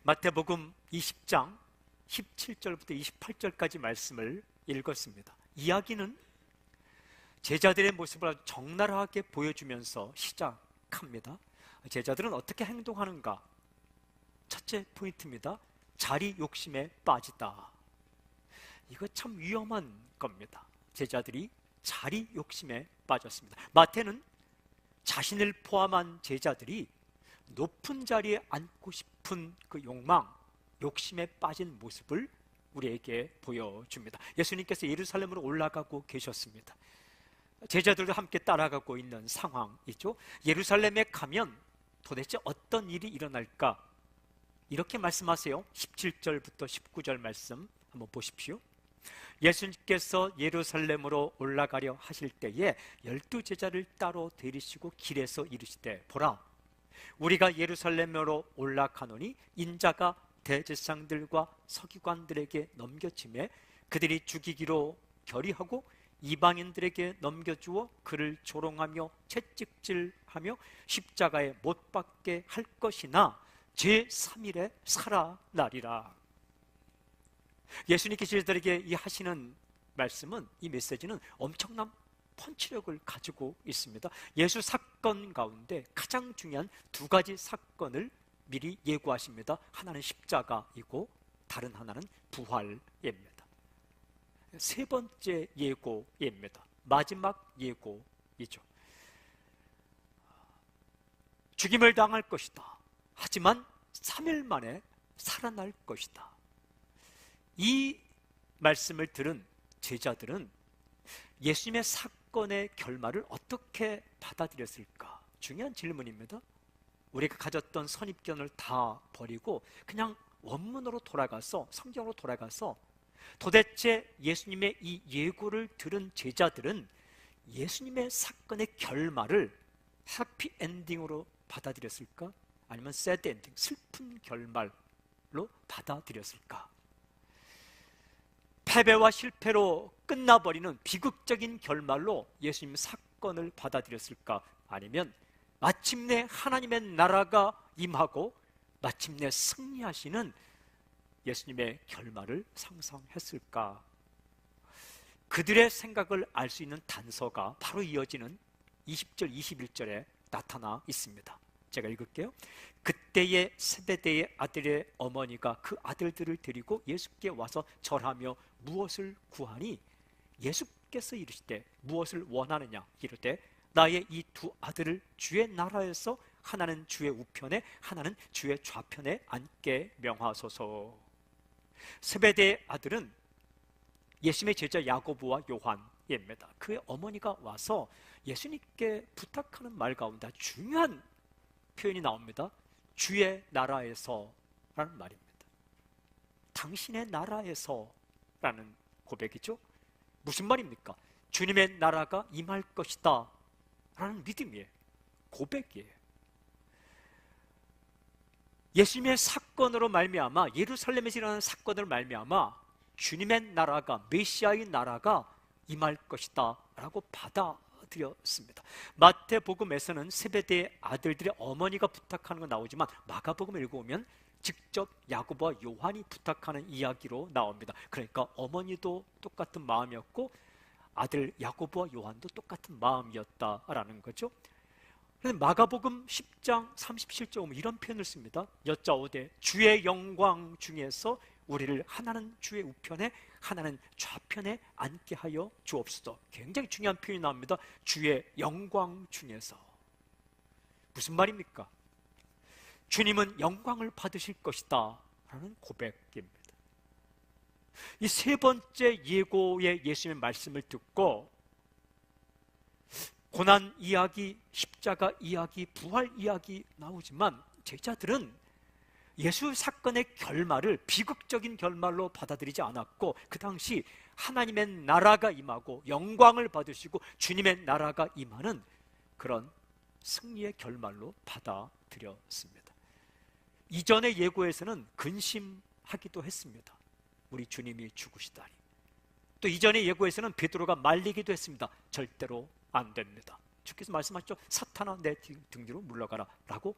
마태복음 20장 17절부터 28절까지 말씀을 읽었습니다. 이야기는 제자들의 모습을 아주 적나라하게 보여주면서 시작합니다. 제자들은 어떻게 행동하는가? 첫째 포인트입니다. 자리 욕심에 빠지다. 이거 참 위험한 겁니다. 제자들이 자리 욕심에 빠졌습니다. 마태는 자신을 포함한 제자들이 높은 자리에 앉고 싶은 그 욕망, 욕심에 빠진 모습을 우리에게 보여줍니다. 예수님께서 예루살렘으로 올라가고 계셨습니다. 제자들과 함께 따라가고 있는 상황이죠. 예루살렘에 가면 도대체 어떤 일이 일어날까? 이렇게 말씀하세요. 17절부터 19절 말씀 한번 보십시오. 예수님께서 예루살렘으로 올라가려 하실 때에 12 제자를 따로 데리시고 길에서 이르시되, 보라, 우리가 예루살렘으로 올라가노니 인자가 대제사장들과 서기관들에게 넘겨짐에 그들이 죽이기로 결의하고 이방인들에게 넘겨주어 그를 조롱하며 채찍질하며 십자가에 못 박게 할 것이나 제3일에 살아나리라. 예수님께서 제자들에게 이 하시는 말씀은, 이 메시지는 엄청난 펀치력을 가지고 있습니다. 예수 사건 가운데 가장 중요한 두 가지 사건을 미리 예고하십니다. 하나는 십자가이고 다른 하나는 부활입니다. 세 번째 예고입니다. 마지막 예고이죠. 죽임을 당할 것이다. 하지만 3일 만에 살아날 것이다. 이 말씀을 들은 제자들은 예수님의 사건의 결말을 어떻게 받아들였을까? 중요한 질문입니다. 우리가 가졌던 선입견을 다 버리고 그냥 원문으로 돌아가서, 성경으로 돌아가서 도대체 예수님의 이 예고를 들은 제자들은 예수님의 사건의 결말을 해피 엔딩으로 받아들였을까? 아니면 새드 엔딩, 슬픈 결말로 받아들였을까? 패배와 실패로 끝나버리는 비극적인 결말로 예수님 사건을 받아들였을까? 아니면 마침내 하나님의 나라가 임하고 마침내 승리하시는 예수님의 결말을 상상했을까? 그들의 생각을 알 수 있는 단서가 바로 이어지는 20절, 21절에 나타나 있습니다. 제가 읽을게요. 그때의 세베대의 아들의 어머니가 그 아들들을 데리고 예수께 와서 절하며 무엇을 구하니 예수께서 이르시되 무엇을 원하느냐 이르되 나의 이 두 아들을 주의 나라에서 하나는 주의 우편에 하나는 주의 좌편에 앉게 명하소서. 세베대의 아들은 예수님의 제자 야고보와 요한입니다. 그의 어머니가 와서 예수님께 부탁하는 말 가운데 중요한 표현이 나옵니다. 주의 나라에서 라는 말입니다. 당신의 나라에서 라는 고백이죠. 무슨 말입니까? 주님의 나라가 임할 것이다 라는 믿음이에요. 고백이에요. 예수님의 사건으로 말미암아, 예루살렘에서 일어나는 사건으로 말미암아 주님의 나라가, 메시아의 나라가 임할 것이다 라고 받아들였습니다. 마태복음에서는 세베대의 아들들의 어머니가 부탁하는 건 나오지만 마가복음을 읽어보면 직접 야고보와 요한이 부탁하는 이야기로 나옵니다. 그러니까 어머니도 똑같은 마음이었고 아들 야고보와 요한도 똑같은 마음이었다라는 거죠. 그래서 마가복음 10장 37절 보면 이런 표현을 씁니다. 여짜오되 주의 영광 중에서 우리를 하나는 주의 우편에 하나는 좌편에 앉게 하여 주옵소서. 굉장히 중요한 표현이 나옵니다. 주의 영광 중에서. 무슨 말입니까? 주님은 영광을 받으실 것이다 라는 고백입니다. 이 세 번째 예고의 예수님의 말씀을 듣고 고난 이야기, 십자가 이야기, 부활 이야기 나오지만 제자들은 예수 사건의 결말을 비극적인 결말로 받아들이지 않았고 그 당시 하나님의 나라가 임하고 영광을 받으시고 주님의 나라가 임하는 그런 승리의 결말로 받아들였습니다. 이전의 예고에서는 근심하기도 했습니다. 우리 주님이 죽으시다니. 또 이전의 예고에서는 베드로가 말리기도 했습니다. 절대로 안 됩니다. 주께서 말씀하셨죠. 사탄아 내 등 뒤로 물러가라 라고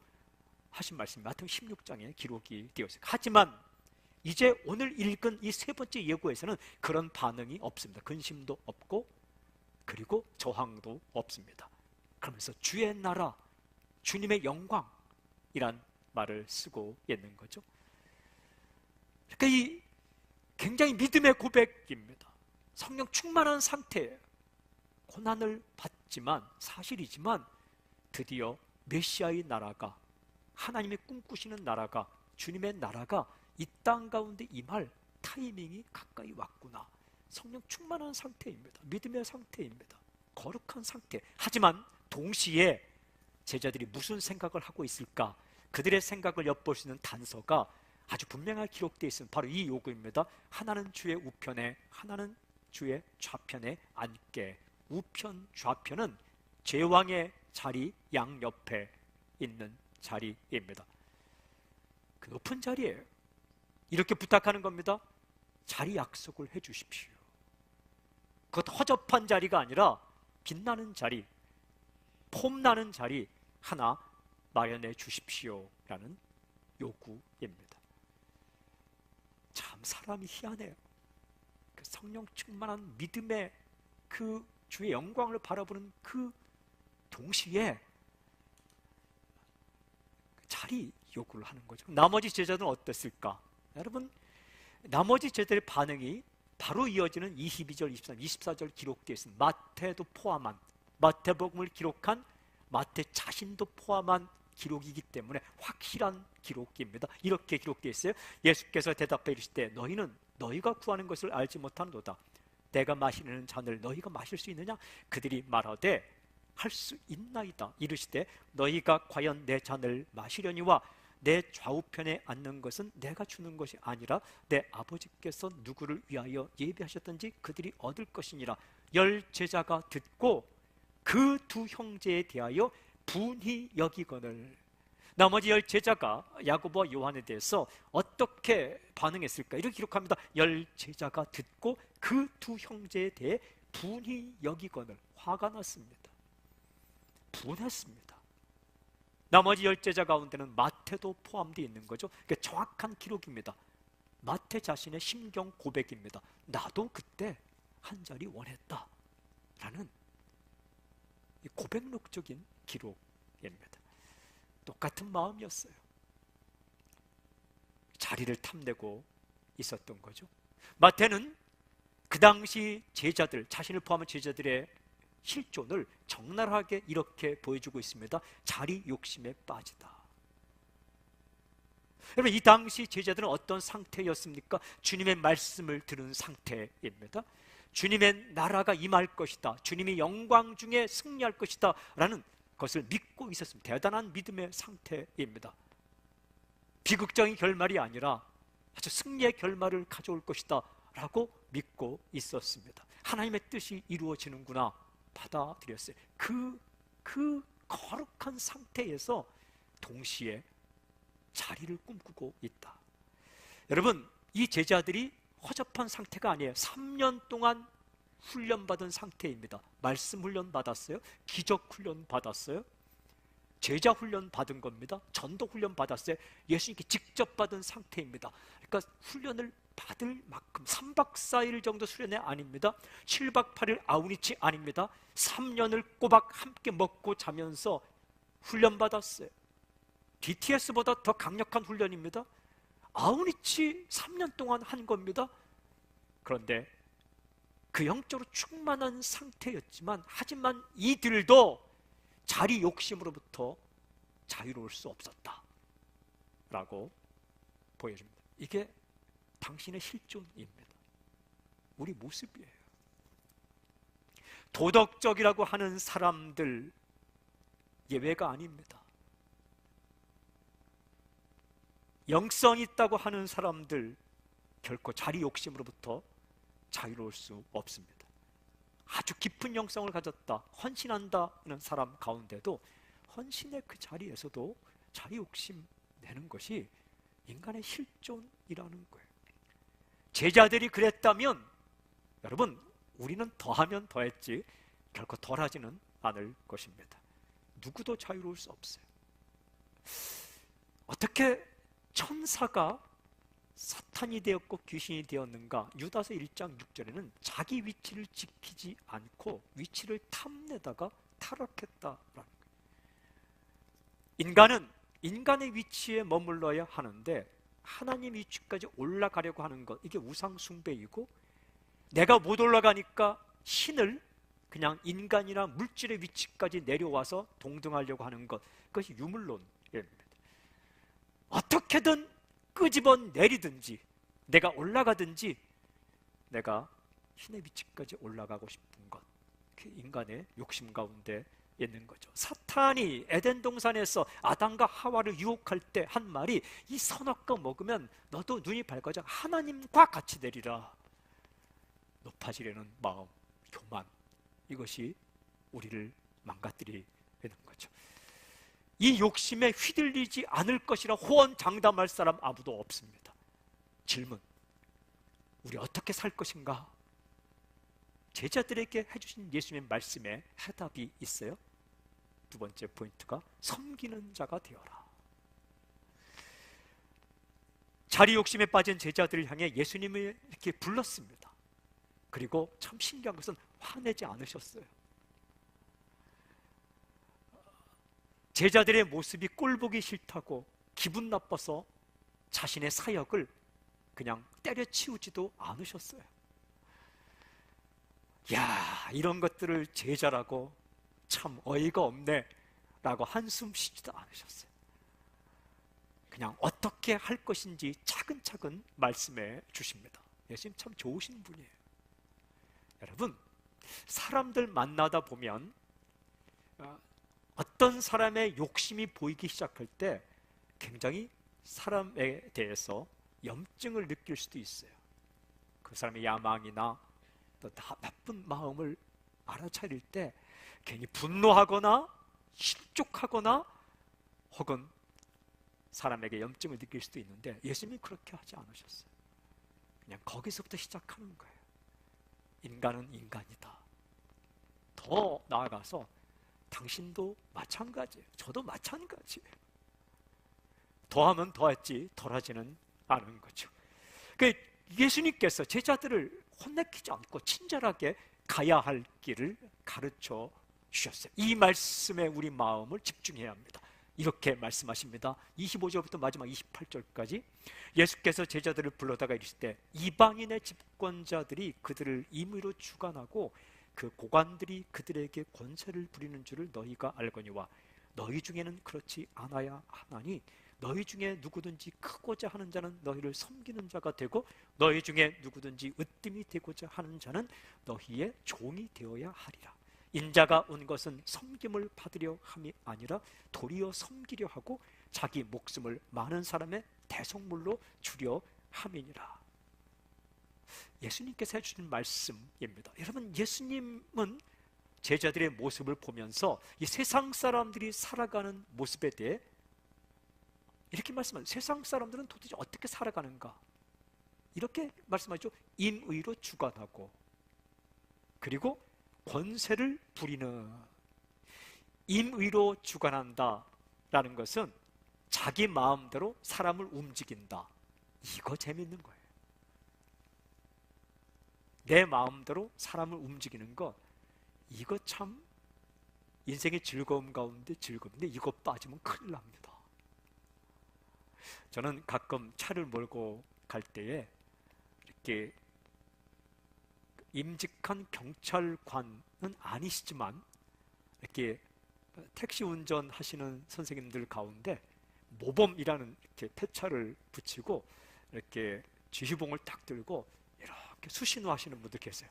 하신 말씀이 마태복음 16장에 기록이 되어 있습니다. 하지만 이제 오늘 읽은 이 세 번째 예고에서는 그런 반응이 없습니다. 근심도 없고 그리고 저항도 없습니다. 그러면서 주의 나라, 주님의 영광이란 말을 쓰고 있는 거죠. 그러니까 이 굉장히 믿음의 고백입니다. 성령 충만한 상태예요. 고난을 받지만, 사실이지만 드디어 메시아의 나라가, 하나님이 꿈꾸시는 나라가, 주님의 나라가 이 땅 가운데 임할 타이밍이 가까이 왔구나. 성령 충만한 상태입니다. 믿음의 상태입니다. 거룩한 상태. 하지만 동시에 제자들이 무슨 생각을 하고 있을까? 그들의 생각을 엿볼 수 있는 단서가 아주 분명하게 기록되어 있습니다. 바로 이 요구입니다. 하나는 주의 우편에, 하나는 주의 좌편에 앉게. 우편, 좌편은 제왕의 자리 양옆에 있는 자리입니다. 그 높은 자리예요. 이렇게 부탁하는 겁니다. 자리 약속을 해 주십시오. 그것 허접한 자리가 아니라 빛나는 자리, 폼나는 자리 하나 마련해 주십시오라는 요구입니다. 참 사람이 희한해요. 그 성령 충만한 믿음의 그 주의 영광을 바라보는 그 동시에 자리 요구를 하는 거죠. 나머지 제자들은 어땠을까? 여러분, 나머지 제자들의 반응이 바로 이어지는 22절, 23, 24절 기록되어 있습니다. 마태도 포함한, 마태복음을 기록한 마태 자신도 포함한 기록이기 때문에 확실한 기록입니다. 이렇게 기록되어 있어요. 예수께서 대답해 이르시되 너희는 너희가 구하는 것을 알지 못하는도다. 내가 마시는 잔을 너희가 마실 수 있느냐? 그들이 말하되 할 수 있나이다. 이르시되 너희가 과연 내 잔을 마시려니와 내 좌우편에 앉는 것은 내가 주는 것이 아니라 내 아버지께서 누구를 위하여 예비하셨든지 그들이 얻을 것이니라. 10 제자가 듣고 그 두 형제에 대하여 분히 여기거늘. 나머지 10 제자가 야고보와 요한에 대해서 어떻게 반응했을까? 이렇게 기록합니다. 10 제자가 듣고 그 두 형제에 대해 분히 여기거늘. 화가 났습니다. 분했습니다. 나머지 10 제자 가운데는 마태도 포함되어 있는 거죠. 그러니까 정확한 기록입니다. 마태 자신의 심경 고백입니다. 나도 그때 한 자리 원했다 라는 고백록적인 기록입니다. 똑같은 마음이었어요. 자리를 탐내고 있었던 거죠. 마태는 그 당시 제자들, 자신을 포함한 제자들의 실존을 적나라하게 이렇게 보여주고 있습니다. 자리 욕심에 빠지다. 여러분, 이 당시 제자들은 어떤 상태였습니까? 주님의 말씀을 들은 상태입니다. 주님의 나라가 임할 것이다, 주님이 영광 중에 승리할 것이다 라는 것을 믿고 있었습니다. 대단한 믿음의 상태입니다. 비극적인 결말이 아니라 아주 승리의 결말을 가져올 것이다 라고 믿고 있었습니다. 하나님의 뜻이 이루어지는구나 받아들였어요. 그 거룩한 상태에서 동시에 자리를 꿈꾸고 있다. 여러분, 이 제자들이 허접한 상태가 아니에요. 3년 동안 훈련받은 상태입니다. 말씀 훈련 받았어요. 기적 훈련 받았어요. 제자 훈련 받은 겁니다. 전도 훈련 받았어요. 예수님께 직접 받은 상태입니다. 그러니까 훈련을 받을 만큼 3박 4일 정도 수련회 아닙니다. 7박 8일 아우니치 아닙니다. 3년을 꼬박 함께 먹고 자면서 훈련 받았어요. DTS보다 더 강력한 훈련입니다. 아우니치 3년 동안 한 겁니다. 그런데 그 영적으로 충만한 상태였지만, 하지만 이들도 자리 욕심으로부터 자유로울 수 없었다 라고 보여줍니다. 이게 당신의 실존입니다. 우리 모습이에요. 도덕적이라고 하는 사람들 예외가 아닙니다. 영성 있다고 하는 사람들 결코 자리 욕심으로부터 자유로울 수 없습니다. 아주 깊은 영성을 가졌다, 헌신한다는 사람 가운데도 헌신의 그 자리에서도 자리 욕심 내는 것이 인간의 실존이라는 거예요. 제자들이 그랬다면 여러분, 우리는 더하면 더했지 결코 덜하지는 않을 것입니다. 누구도 자유로울 수 없어요. 어떻게 천사가 사탄이 되었고 귀신이 되었는가? 유다서 1장 6절에는 자기 위치를 지키지 않고 위치를 탐내다가 타락했다라는 거예요. 인간은 인간의 위치에 머물러야 하는데 하나님 위치까지 올라가려고 하는 것, 이게 우상 숭배이고, 내가 못 올라가니까 신을 그냥 인간이나 물질의 위치까지 내려와서 동등하려고 하는 것, 그것이 유물론입니다. 어떻게든 끄집어 내리든지 내가 올라가든지 내가 신의 위치까지 올라가고 싶은 것, 그 인간의 욕심 가운데 있는 거죠. 사탄이 에덴 동산에서 아담과 하와를 유혹할 때 한 말이, 이 선악과 먹으면 너도 눈이 밝아져 하나님과 같이 되리라. 높아지려는 마음, 교만, 이것이 우리를 망가뜨리는 거죠. 이 욕심에 휘둘리지 않을 것이라 호언장담할 사람 아무도 없습니다. 질문, 우리 어떻게 살 것인가? 제자들에게 해주신 예수님의 말씀에 해답이 있어요. 두 번째 포인트가 섬기는 자가 되어라. 자리 욕심에 빠진 제자들을 향해 예수님을 이렇게 불렀습니다. 그리고 참 신기한 것은 화내지 않으셨어요. 제자들의 모습이 꼴보기 싫다고 기분 나빠서 자신의 사역을 그냥 때려치우지도 않으셨어요. 야, 이런 것들을 제자라고 참 어이가 없네 라고 한숨 쉬지도 않으셨어요. 그냥 어떻게 할 것인지 차근차근 말씀해 주십니다. 예수님 참 좋으신 분이에요. 여러분, 사람들 만나다 보면 어떤 사람의 욕심이 보이기 시작할 때 굉장히 사람에 대해서 염증을 느낄 수도 있어요. 그 사람의 야망이나 또 나쁜 마음을 알아차릴 때 괜히 분노하거나 실족하거나 혹은 사람에게 염증을 느낄 수도 있는데, 예수님이 그렇게 하지 않으셨어요. 그냥 거기서부터 시작하는 거예요. 인간은 인간이다. 더 나아가서 당신도 마찬가지예요. 저도 마찬가지예요. 더하면 더했지 덜하지는 않은 거죠. 예수님께서 제자들을 혼내키지 않고 친절하게 가야 할 길을 가르쳐 주셨어요. 이 말씀에 우리 마음을 집중해야 합니다. 이렇게 말씀하십니다. 25절부터 마지막 28절까지 예수께서 제자들을 불러다가 이르실 때, 이방인의 집권자들이 그들을 임의로 주관하고 그 고관들이 그들에게 권세를 부리는 줄을 너희가 알거니와 너희 중에는 그렇지 않아야 하나니 너희 중에 누구든지 크고자 하는 자는 너희를 섬기는 자가 되고 너희 중에 누구든지 으뜸이 되고자 하는 자는 너희의 종이 되어야 하리라. 인자가 온 것은 섬김을 받으려 함이 아니라 도리어 섬기려 하고 자기 목숨을 많은 사람의 대속물로 주려 함이니라. 예수님께서 해주신 말씀입니다. 여러분, 예수님은 제자들의 모습을 보면서 이 세상 사람들이 살아가는 모습에 대해 이렇게 말씀하죠. 세상 사람들은 도대체 어떻게 살아가는가? 이렇게 말씀하죠. 임의로 주관하고 그리고 권세를 부리는. 임의로 주관한다라는 것은 자기 마음대로 사람을 움직인다. 이거 재밌는 거예요. 내 마음대로 사람을 움직이는 것, 이거 참 인생의 즐거움 가운데 즐거움인데 이거 빠지면 큰일 납니다. 저는 가끔 차를 몰고 갈 때에 이렇게 임직한 경찰관은 아니시지만 이렇게 택시 운전하시는 선생님들 가운데 모범이라는 이렇게 패차를 붙이고 이렇게 지휘봉을 딱 들고 이렇게 수신호하시는 분들 계세요.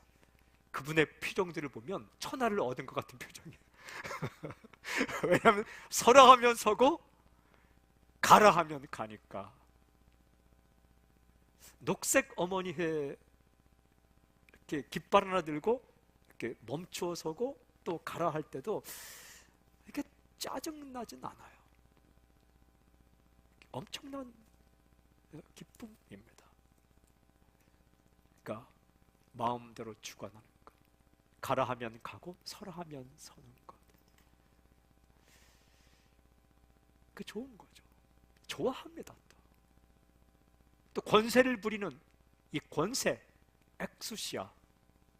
그분의 표정들을 보면 천하를 얻은 것 같은 표정이에요. 왜냐하면 서라 하면 서고 가라 하면 가니까. 녹색 어머니회 이렇게 깃발 하나 들고 이렇게 멈추어 서고 또 가라 할 때도 이렇게 짜증나진 않아요. 엄청난 기쁨입니다. 그러니까 마음대로 주관하는 것, 가라 하면 가고 서라 하면 서는 것, 그 좋은 거죠. 좋아합니다. 또 권세를 부리는 이 권세, 엑수시아,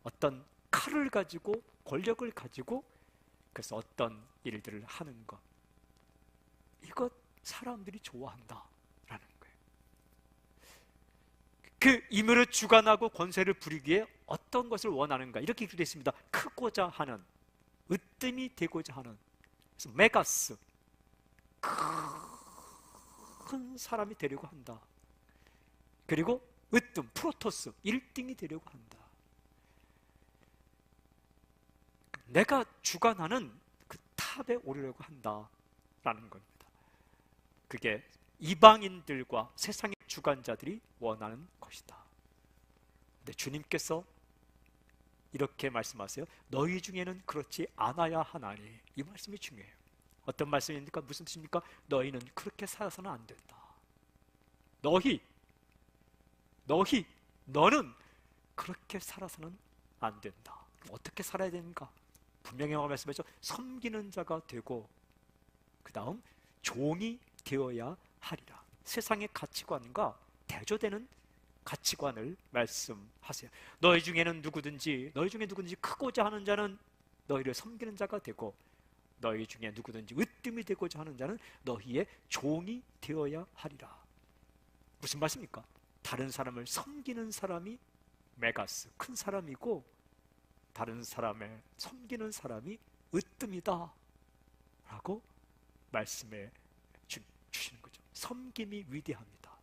어떤 칼을 가지고 권력을 가지고 그래서 어떤 일들을 하는 것, 이것 사람들이 좋아한다라는 거예요. 그 임으로 주관하고 권세를 부리기에 어떤 것을 원하는가, 이렇게 기록되어 있습니다. 크고자 하는, 으뜸이 되고자 하는, 그래서 메가스, 큰 사람이 되려고 한다. 그리고 으뜸, 프로토스, 1등이 되려고 한다. 내가 주관하는 그 탑에 오르려고 한다라는 겁니다. 그게 이방인들과 세상의 주관자들이 원하는 것이다. 근데 주님께서 이렇게 말씀하세요. 너희 중에는 그렇지 않아야 하나니. 이 말씀이 중요해요. 어떤 말씀입니까? 무슨 뜻입니까? 너희는 그렇게 살아서는 안 된다. 너는 그렇게 살아서는 안 된다. 어떻게 살아야 되는가? 분명히 말씀하죠. 섬기는 자가 되고 그 다음 종이 되어야 하리라. 세상의 가치관과 대조되는 가치관을 말씀하세요. 너희 중에 누구든지 크고자 하는 자는 너희를 섬기는 자가 되고, 너희 중에 누구든지 으뜸이 되고자 하는 자는 너희의 종이 되어야 하리라. 무슨 말씀입니까? 다른 사람을 섬기는 사람이 메가스, 큰 사람이고, 다른 사람을 섬기는 사람이 으뜸이다 라고 말씀해 주시는 거죠. 섬김이 위대합니다.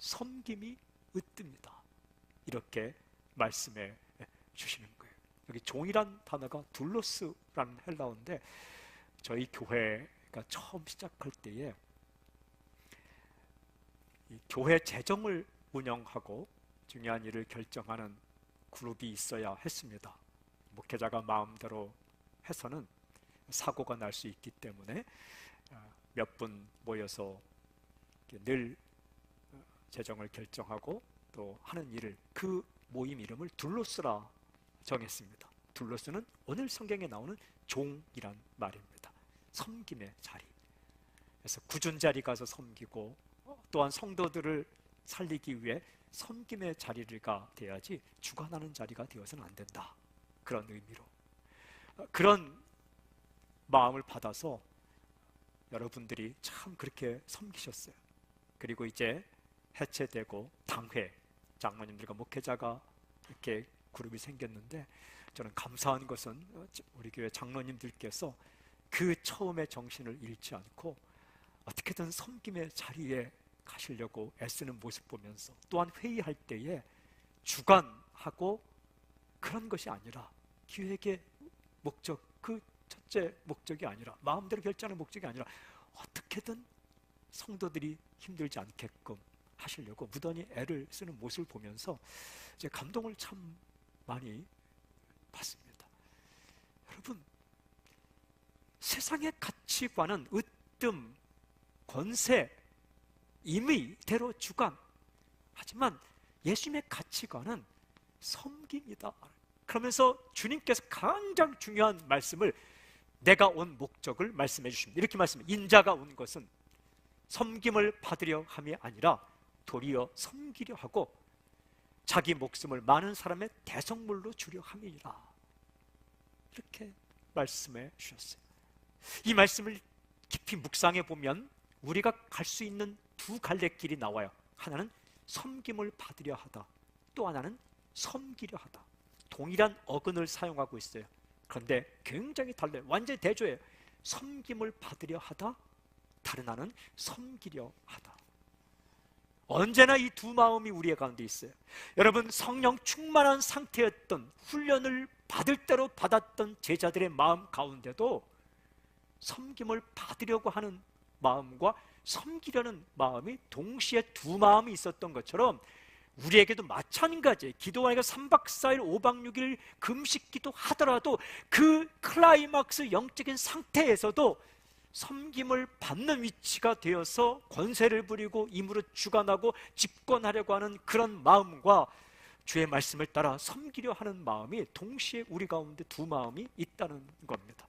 섬김이 으뜸이다. 이렇게 말씀해 주시는 거예요. 여기 종이란 단어가 둘로스라는 헬라어인데, 저희 교회가 처음 시작할 때에 이 교회 재정을 운영하고 중요한 일을 결정하는 그룹이 있어야 했습니다. 목회자가 마음대로 해서는 사고가 날 수 있기 때문에 몇 분 모여서 늘 재정을 결정하고 또 하는 일을, 그 모임 이름을 둘로스라 정했습니다. 둘로스는 오늘 성경에 나오는 종이란 말입니다. 섬김의 자리. 그래서 굳은 자리 가서 섬기고, 또한 성도들을 살리기 위해 섬김의 자리가 돼야지 주관하는 자리가 되어서는 안 된다. 그런 의미로, 그런 마음을 받아서 여러분들이 참 그렇게 섬기셨어요. 그리고 이제 해체되고 당회, 장로님들과 목회자가 이렇게 그룹이 생겼는데, 저는 감사한 것은 우리 교회 장로님들께서 그 처음의 정신을 잃지 않고 어떻게든 섬김의 자리에 가시려고 애쓰는 모습 보면서, 또한 회의할 때에 주관하고 그런 것이 아니라, 기획의 목적, 그 첫째 목적이 아니라, 마음대로 결정하는 목적이 아니라 어떻게든 성도들이 힘들지 않게끔 하시려고 무던히 애를 쓰는 모습을 보면서 이제 감동을 참 많이 받습니다. 여러분, 세상의 가치관은 으뜸, 권세, 임의대로 주관. 하지만 예수님의 가치관은 섬깁니다. 그러면서 주님께서 가장 중요한 말씀을, 내가 온 목적을 말씀해 주십니다. 이렇게 말씀해요. 인자가 온 것은 섬김을 받으려 함이 아니라 도리어 섬기려 하고 자기 목숨을 많은 사람의 대성물로 주려 함이라. 이렇게 말씀해 주셨어요. 이 말씀을 깊이 묵상해 보면 우리가 갈 수 있는 두 갈래길이 나와요. 하나는 섬김을 받으려 하다, 또 하나는 섬기려 하다. 동일한 어근을 사용하고 있어요. 그런데 굉장히 달라요. 완전히 대조해요. 섬김을 받으려 하다, 다른 하나는 섬기려 하다. 언제나 이 두 마음이 우리의 가운데 있어요. 여러분, 성령 충만한 상태였던, 훈련을 받을 대로 받았던 제자들의 마음 가운데도 섬김을 받으려고 하는 마음과 섬기려는 마음이 동시에 두 마음이 있었던 것처럼, 우리에게도 마찬가지예요. 기도하니까 3박 4일 5박 6일 금식기도 하더라도 그 클라이막스 영적인 상태에서도 섬김을 받는 위치가 되어서 권세를 부리고 임으로 주관하고 집권하려고 하는 그런 마음과 주의 말씀을 따라 섬기려 하는 마음이 동시에 우리 가운데 두 마음이 있다는 겁니다.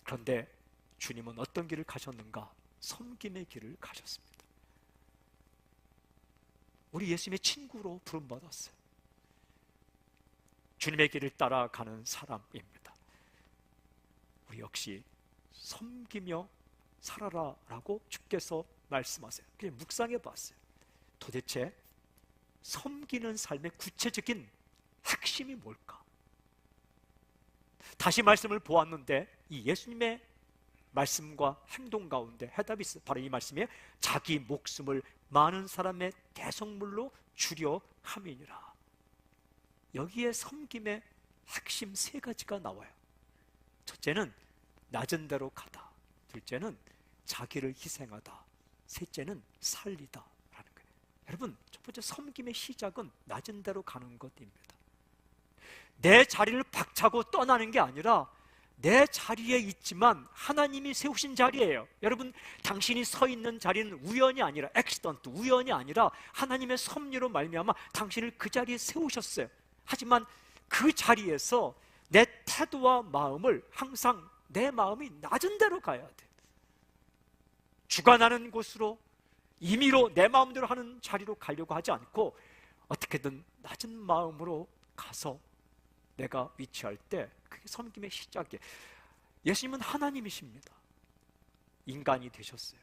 그런데 주님은 어떤 길을 가셨는가? 섬김의 길을 가셨습니다. 우리 예수님의 친구로 부름받았어요. 주님의 길을 따라가는 사람입니다. 우리 역시 섬기며 살아라 라고 주께서 말씀하세요. 그냥 묵상해 봤어요. 도대체 섬기는 삶의 구체적인 핵심이 뭘까? 다시 말씀을 보았는데 이 예수님의 말씀과 행동 가운데 해답이 있어요. 바로 이 말씀에 자기 목숨을 많은 사람의 대속물로 주려 함이니라. 여기에 섬김의 핵심 세 가지가 나와요. 첫째는 낮은 데로 가다, 둘째는 자기를 희생하다, 셋째는 살리다 라는 거예요. 여러분, 첫 번째 섬김의 시작은 낮은 데로 가는 것입니다. 내 자리를 박차고 떠나는 게 아니라 내 자리에 있지만 하나님이 세우신 자리예요. 여러분, 당신이 서 있는 자리는 우연이 아니라 액시던트, 우연이 아니라 하나님의 섭리로 말미암아 당신을 그 자리에 세우셨어요. 하지만 그 자리에서 내 태도와 마음을 항상 내 마음이 낮은 데로 가야 돼. 주관하는 곳으로, 임의로 내 마음대로 하는 자리로 가려고 하지 않고 어떻게든 낮은 마음으로 가서 내가 위치할 때 그게 섬김의 시작이에요. 예수님은 하나님이십니다. 인간이 되셨어요.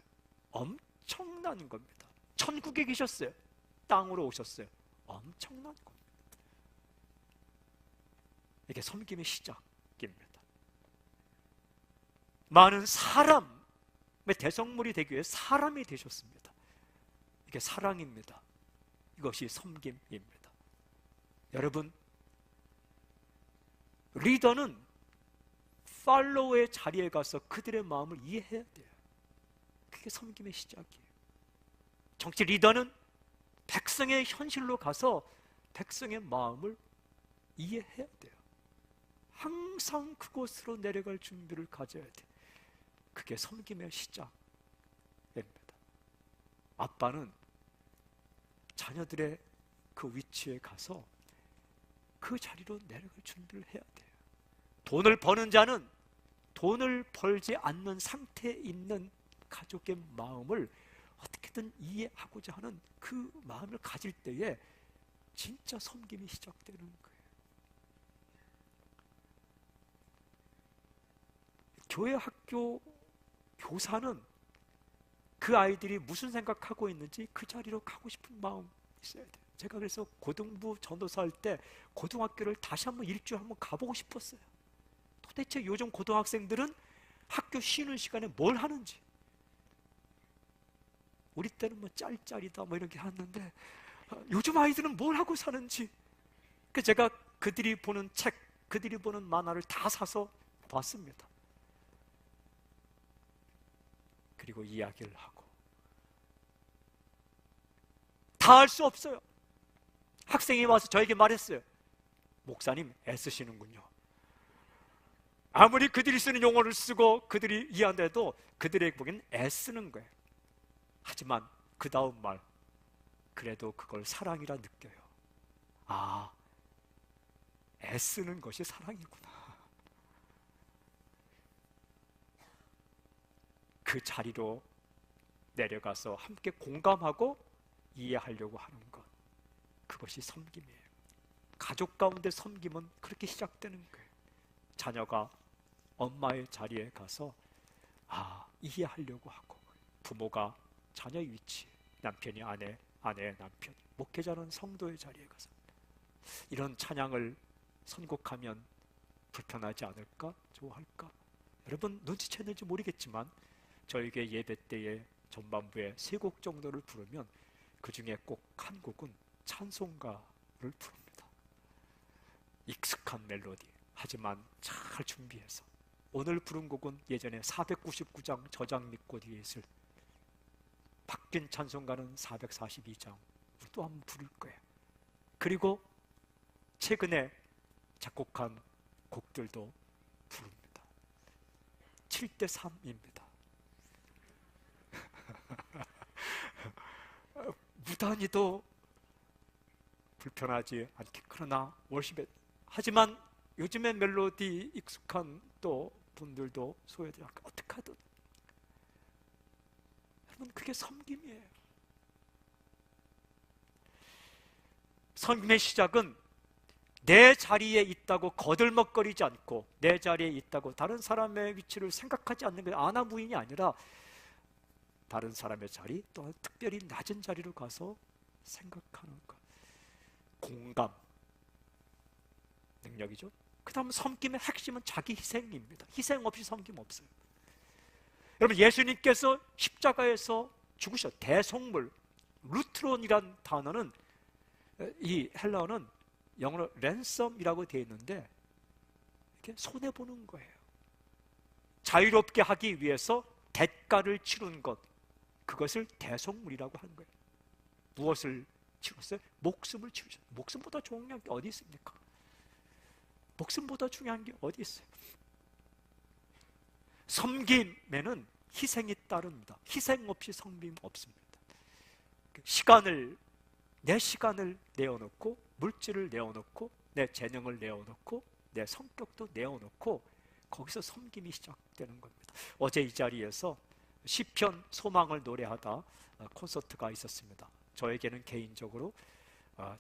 엄청난 겁니다. 천국에 계셨어요. 땅으로 오셨어요. 엄청난 겁니다. 이게 섬김의 시작입니다. 많은 사람의 대성물이 되기 위해 사람이 되셨습니다. 이게 사랑입니다. 이것이 섬김입니다. 여러분, 리더는 팔로워의 자리에 가서 그들의 마음을 이해해야 돼요. 그게 섬김의 시작이에요. 정치 리더는 백성의 현실로 가서 백성의 마음을 이해해야 돼요. 항상 그곳으로 내려갈 준비를 가져야 돼요. 그게 섬김의 시작입니다. 아빠는 자녀들의 그 위치에 가서 그 자리로 내려갈 준비를 해야 돼요. 돈을 버는 자는 돈을 벌지 않는 상태에 있는 가족의 마음을 어떻게든 이해하고자 하는 그 마음을 가질 때에 진짜 섬김이 시작되는 거예요. 교회 학교 교사는 그 아이들이 무슨 생각하고 있는지 그 자리로 가고 싶은 마음이 있어야 돼요. 제가 그래서 고등부 전도사 할 때 고등학교를 다시 한번 일주일 한번 가보고 싶었어요. 도대체 요즘 고등학생들은 학교 쉬는 시간에 뭘 하는지. 우리 때는 뭐 짤짤이다 뭐 이렇게 하는데 요즘 아이들은 뭘 하고 사는지. 그 제가 그들이 보는 책, 그들이 보는 만화를 다 사서 봤습니다. 그리고 이야기를 하고. 다 할 수 없어요. 학생이 와서 저에게 말했어요. 목사님 애쓰시는군요. 아무리 그들이 쓰는 용어를 쓰고 그들이 이해한데도 그들에게 보기엔 애쓰는 거예요. 하지만 그 다음 말, 그래도 그걸 사랑이라 느껴요. 아, 애쓰는 것이 사랑이구나. 그 자리로 내려가서 함께 공감하고 이해하려고 하는 것, 그것이 섬김이에요. 가족 가운데 섬김은 그렇게 시작되는 거예요. 자녀가 엄마의 자리에 가서 이해하려고 하고, 부모가 자녀의 위치, 남편이 아내, 아내의 남편, 목회자는 성도의 자리에 가서 이런 찬양을 선곡하면 불편하지 않을까? 좋아할까? 여러분 눈치챘는지 모르겠지만 저에게 예배 때에 전반부에 3곡 정도를 부르면 그 중에 꼭 한 곡은 찬송가를 부릅니다. 익숙한 멜로디, 하지만 잘 준비해서. 오늘 부른 곡은 예전에 499장 저장 믿고 뒤에 있을, 바뀐 찬송가는 442장 또 한번 부를 거예요. 그리고 최근에 작곡한 곡들도 부릅니다. 7대3입니다. 무단히도 불편하지 않게, 그러나 월십에, 하지만 요즘의 멜로디 익숙한 또 분들도 소외되지 않게 어떻게 하든 여러분, 그게 섬김이에요. 섬김의 시작은 내 자리에 있다고 거들먹거리지 않고, 내 자리에 있다고 다른 사람의 위치를 생각하지 않는 게 아나무인이 아니라 다른 사람의 자리, 또한 특별히 낮은 자리로 가서 생각하는 것. 공감 능력이죠. 그 다음 섬김의 핵심은 자기 희생입니다. 희생 없이 섬김 없어요. 여러분, 예수님께서 십자가에서 죽으셨. 대속물, 루트론이란 단어는, 이 헬라어는 영어로 랜섬이라고 되어 있는데 이렇게 손해보는 거예요. 자유롭게 하기 위해서 대가를 치른 것, 그것을 대속물이라고 하는 거예요. 무엇을 치렀어요? 목숨을 치르셨어요. 목숨보다 중요한 게 어디 있습니까? 목숨보다 중요한 게 어디 있어요? 섬김에는 희생이 따릅니다. 희생 없이 섬김 없습니다. 내 시간을 내어놓고, 물질을 내어놓고, 내 재능을 내어놓고, 내 성격도 내어놓고, 거기서 섬김이 시작되는 겁니다. 어제 이 자리에서 시편 소망을 노래하다 콘서트가 있었습니다. 저에게는 개인적으로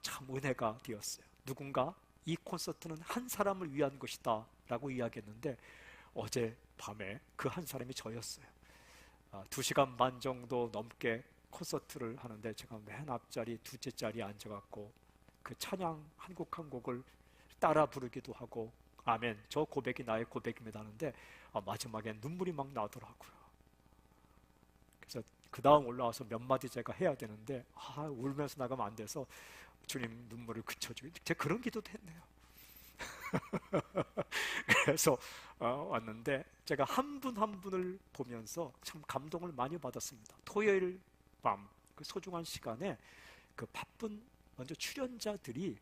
참 은혜가 되었어요. 누군가 이 콘서트는 한 사람을 위한 것이다 라고 이야기했는데, 어제 밤에 그 한 사람이 저였어요. 2시간 반 정도 넘게 콘서트를 하는데 제가 맨 앞자리, 둘째 자리에 앉아갖고 그 찬양 한 곡 한 곡을 따라 부르기도 하고, 아멘, 저 고백이 나의 고백입니다 하는데 마지막에 눈물이 막 나더라고요. 그래서 그 다음 올라와서 몇 마디 제가 해야 되는데 울면서 나가면 안 돼서 주님 눈물을 그쳐주고, 제가 그런 기도도 했네요. 그래서 왔는데 제가 한 분 한 분을 보면서 참 감동을 많이 받았습니다. 토요일 밤 그 소중한 시간에 그 바쁜 먼저 출연자들이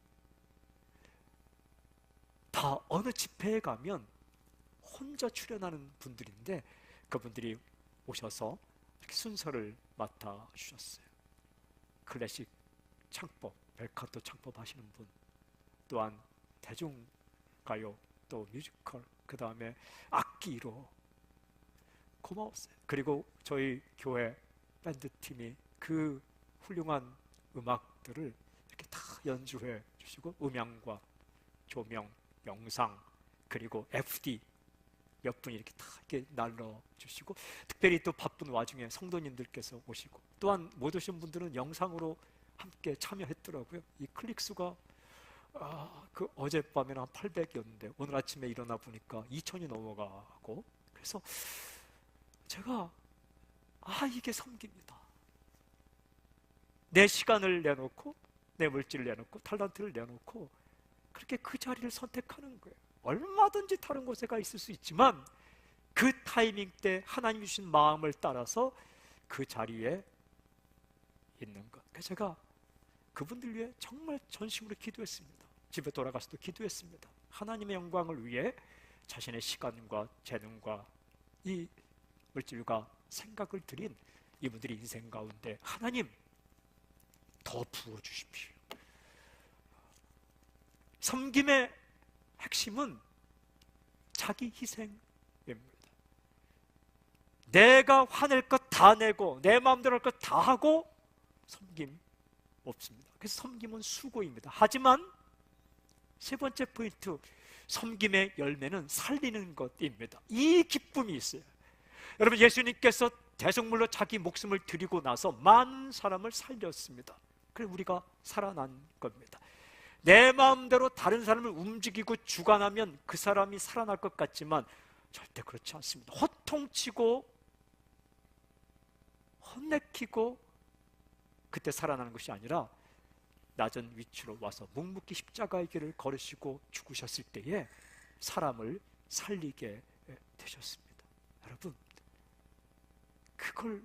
다 어느 집회에 가면 혼자 출연하는 분들인데, 그분들이 오셔서 이렇게 순서를 맡아주셨어요. 클래식 창법, 벨카토 창법 하시는 분, 또한 대중가요, 또 뮤지컬, 그 다음에 악기로, 고마웠어요. 그리고 저희 교회 밴드팀이 그 훌륭한 음악들을 이렇게 다 연주해 주시고, 음향과 조명, 영상, 그리고 FD 몇 분이 이렇게 다 이렇게 날려주시고, 특별히 또 바쁜 와중에 성도님들께서 오시고, 또한 못 오신 분들은 영상으로 함께 참여했더라고요. 이 클릭 수가 그 어젯밤에는 한 800이었는데 오늘 아침에 일어나 보니까 2000이 넘어가고, 그래서 제가 이게 섬깁니다. 내 시간을 내놓고, 내 물질을 내놓고, 탈란트를 내놓고 그렇게 그 자리를 선택하는 거예요. 얼마든지 다른 곳에 가 있을 수 있지만 그 타이밍 때 하나님이 주신 마음을 따라서 그 자리에 있는 것. 그래서 제가 그분들 위해 정말 전심으로 기도했습니다. 집에 돌아가서도 기도했습니다. 하나님의 영광을 위해 자신의 시간과 재능과 이 물질과 생각을 들인 이분들의 인생 가운데 하나님 더 부어주십시오. 섬김의 핵심은 자기 희생입니다. 내가 화낼 것 다 내고 내 마음대로 할 것 다 하고 섬김 없습니다. 그래서 섬김은 수고입니다. 하지만 세 번째 포인트, 섬김의 열매는 살리는 것입니다. 이 기쁨이 있어요. 여러분, 예수님께서 대속물로 자기 목숨을 드리고 나서 많은 사람을 살렸습니다. 그래서 우리가 살아난 겁니다. 내 마음대로 다른 사람을 움직이고 주관하면 그 사람이 살아날 것 같지만 절대 그렇지 않습니다. 호통치고 혼내키고 그때 살아나는 것이 아니라 낮은 위치로 와서 묵묵히 십자가의 길을 걸으시고 죽으셨을 때에 사람을 살리게 되셨습니다. 여러분, 그걸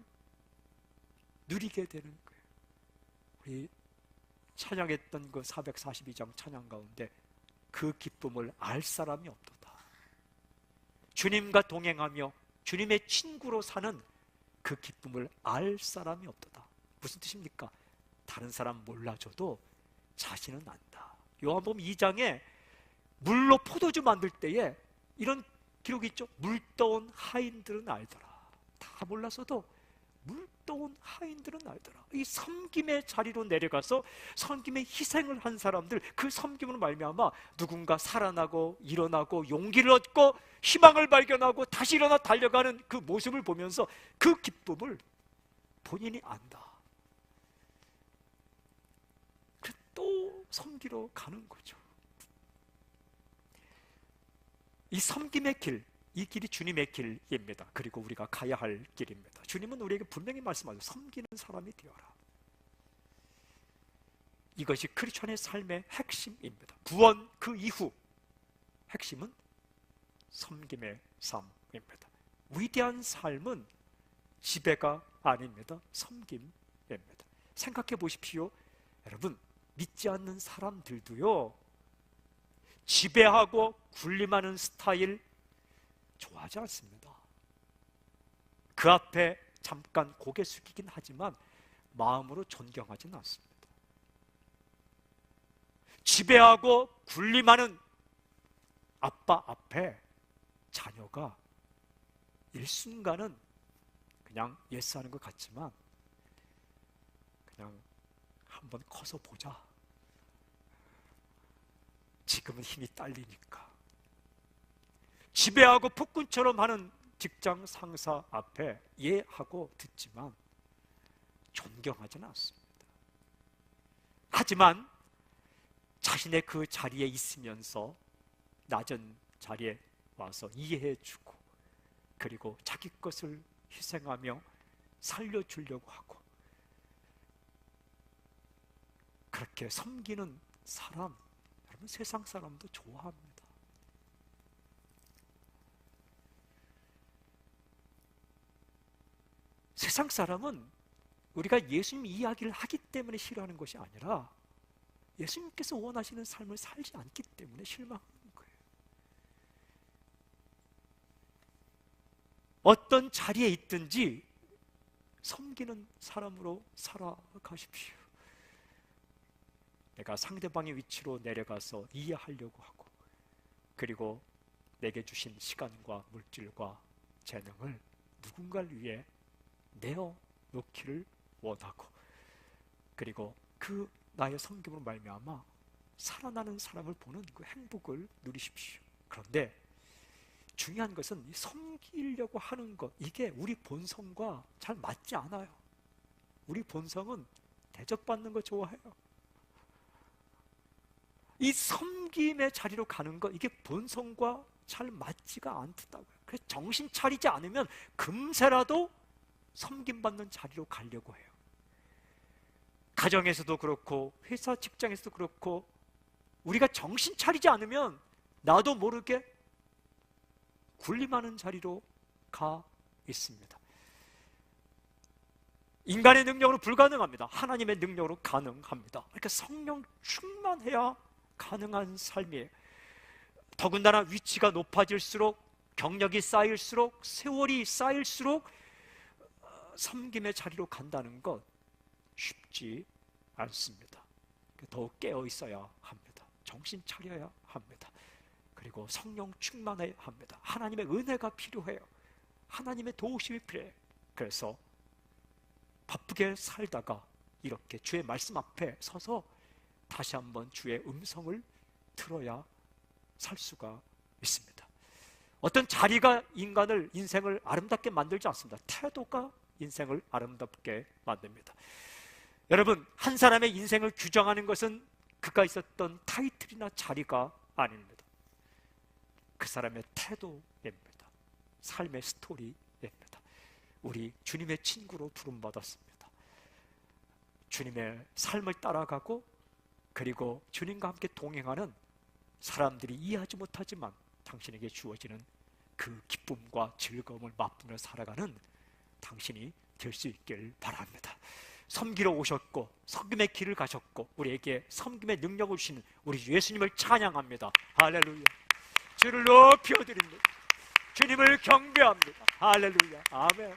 누리게 되는 거예요. 우리 찬양했던 그 442장 찬양 가운데 그 기쁨을 알 사람이 없도다. 주님과 동행하며 주님의 친구로 사는 그 기쁨을 알 사람이 없도다. 무슨 뜻입니까? 다른 사람 몰라줘도 자신은 안다. 요한복음 2장에 물로 포도주 만들 때에 이런 기록이 있죠. 물 떠온 하인들은 알더라. 다 몰랐어도 물도온 하인들은 알더라. 이 섬김의 자리로 내려가서 섬김의 희생을 한 사람들, 그 섬김으로 말미암아 누군가 살아나고 일어나고 용기를 얻고 희망을 발견하고 다시 일어나 달려가는 그 모습을 보면서 그 기쁨을 본인이 안다. 또 섬기러 가는 거죠. 이 섬김의 길, 이 길이 주님의 길입니다. 그리고 우리가 가야 할 길입니다. 주님은 우리에게 분명히 말씀하죠. 섬기는 사람이 되어라. 이것이 크리스천의 삶의 핵심입니다. 구원 그 이후 핵심은 섬김의 삶입니다. 위대한 삶은 지배가 아닙니다. 섬김입니다. 생각해 보십시오. 여러분, 믿지 않는 사람들도요, 지배하고 군림하는 스타일 좋아하지 않습니다. 그 앞에 잠깐 고개 숙이긴 하지만 마음으로 존경하지는 않습니다. 지배하고 군림하는 아빠 앞에 자녀가 일순간은 그냥 예스하는 것 같지만 그냥 한번 커서 보자. 지금은 힘이 딸리니까. 지배하고 폭군처럼 하는 직장 상사 앞에 예하고 듣지만 존경하지는 않습니다. 하지만 자신의 그 자리에 있으면서 낮은 자리에 와서 이해해주고 그리고 자기 것을 희생하며 살려주려고 하고 그렇게 섬기는 사람, 여러분 세상 사람도 좋아합니다. 세상 사람은 우리가 예수님 이야기를 하기 때문에 싫어하는 것이 아니라 예수님께서 원하시는 삶을 살지 않기 때문에 실망하는 거예요. 어떤 자리에 있든지 섬기는 사람으로 살아가십시오. 내가 상대방의 위치로 내려가서 이해하려고 하고 그리고 내게 주신 시간과 물질과 재능을 누군가를 위해 내어놓기를 원하고 그리고 그 나의 섬김으로 말미암아 살아나는 사람을 보는 그 행복을 누리십시오. 그런데 중요한 것은 섬기려고 하는 것, 이게 우리 본성과 잘 맞지 않아요. 우리 본성은 대접받는 거 좋아해요. 이 섬김의 자리로 가는 것, 이게 본성과 잘 맞지가 않다고요. 그래서 정신 차리지 않으면 금세라도 섬김받는 자리로 가려고 해요. 가정에서도 그렇고 회사 직장에서도 그렇고 우리가 정신 차리지 않으면 나도 모르게 군림하는 자리로 가 있습니다. 인간의 능력으로 불가능합니다. 하나님의 능력으로 가능합니다. 그러니까 성령 충만해야 가능한 삶이에요. 더군다나 위치가 높아질수록 경력이 쌓일수록 세월이 쌓일수록 섬김의 자리로 간다는 것 쉽지 않습니다. 더욱 깨어 있어야 합니다. 정신 차려야 합니다. 그리고 성령 충만해야 합니다. 하나님의 은혜가 필요해요. 하나님의 도우심이 필요해요. 그래서 바쁘게 살다가 이렇게 주의 말씀 앞에 서서 다시 한번 주의 음성을 들어야 살 수가 있습니다. 어떤 자리가 인생을 아름답게 만들지 않습니다. 태도가 인생을 아름답게 만듭니다. 여러분, 한 사람의 인생을 규정하는 것은 그가 있었던 타이틀이나 자리가 아닙니다. 그 사람의 태도입니다. 삶의 스토리입니다. 우리 주님의 친구로 부름받았습니다. 주님의 삶을 따라가고 그리고 주님과 함께 동행하는 사람들이 이해하지 못하지만 당신에게 주어지는 그 기쁨과 즐거움을 맛보며 살아가는 당신이 될 수 있길 바랍니다. 섬기러 오셨고 섬김의 길을 가셨고 우리에게 섬김의 능력을 주시는 우리 예수님을 찬양합니다. 할렐루야. 주를 높여드립니다. 주님을 경배합니다. 할렐루야. 아멘.